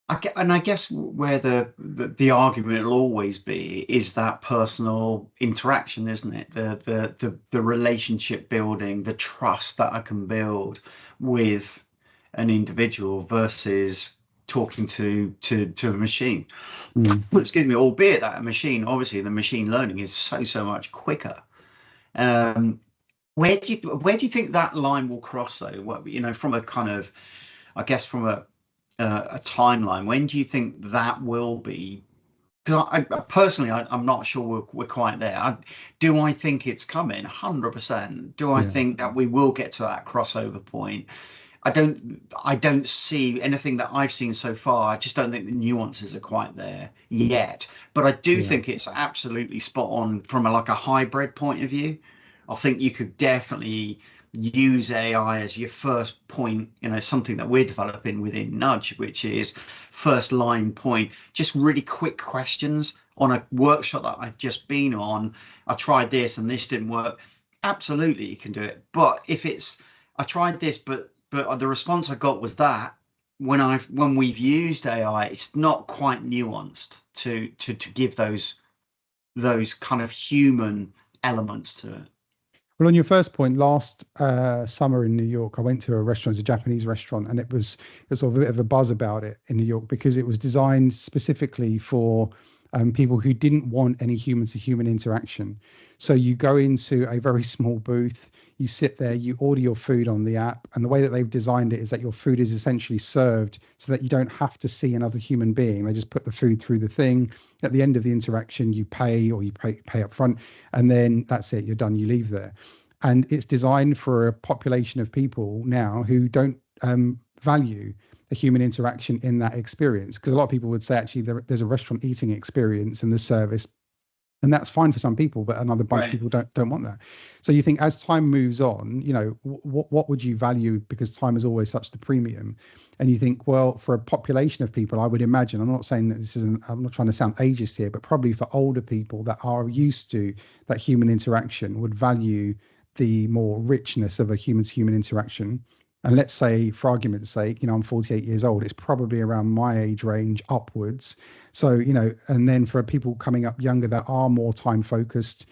And I guess where the argument will always be is that personal interaction, isn't it? The relationship building, the trust that I can build with an individual versus talking to a machine. Mm. Excuse me, albeit that a machine, obviously the machine learning is so much quicker. Um, where do you think that line will cross though? What, from a kind of, I guess from a timeline, when do you think that will be? Because I personally, I'm not sure we're quite there. Do I think it's coming? 100%. Do I Yeah. think that we will get to that crossover point? I don't see anything that I've seen so far. I just don't think the nuances are quite there yet. But I do Yeah. think it's absolutely spot on from like a hybrid point of view. I think you could definitely use AI as your first point, something that we're developing within Nudge, which is first line point, just really quick questions on a workshop that I've just been on. I tried this and this didn't work. Absolutely, you can do it. But if it's I tried this, but the response I got was that when we've used AI, it's not quite nuanced to give those kind of human elements to it. Well, on your first point, last summer in New York, I went to a restaurant, it's a Japanese restaurant, and it was sort of a bit of a buzz about it in New York because it was designed specifically for people who didn't want any human to human interaction. So you go into a very small booth, you sit there, you order your food on the app, and the way that they've designed it is that your food is essentially served so that you don't have to see another human being. They just put the food through the thing. At the end of the interaction, you pay or you pay up front, and then that's it, you're done, you leave there. And it's designed for a population of people now who don't value the human interaction in that experience. Because a lot of people would say actually there's a restaurant eating experience in the service, and that's fine for some people, but another bunch of Right. people don't want that. So you think as time moves on, what would you value, because time is always such the premium. And you think, well, for a population of people, I would imagine, I'm not saying that I'm not trying to sound ageist here, but probably for older people that are used to that human interaction would value the more richness of a human to human interaction. And let's say, for argument's sake, I'm 48 years old, it's probably around my age range upwards. So, and then for people coming up younger that are more time focused,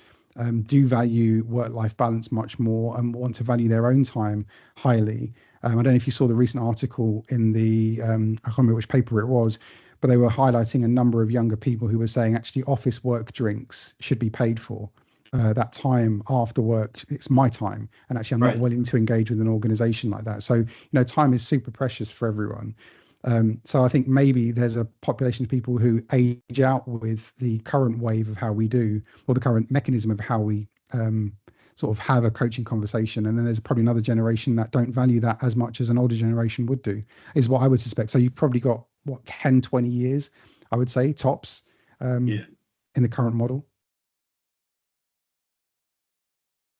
do value work-life balance much more and want to value their own time highly. I don't know if you saw the recent article in I can't remember which paper it was, but they were highlighting a number of younger people who were saying actually office work drinks should be paid for. That time after work, it's my time. And actually, I'm not Right. willing to engage with an organization like that. So, time is super precious for everyone. So I think maybe there's a population of people who age out with the current wave of how we do, or the current mechanism of how we sort of have a coaching conversation. And then there's probably another generation that don't value that as much as an older generation would do, is what I would suspect. So you've probably got, what, 10, 20 years, I would say, tops, Yeah. in the current model.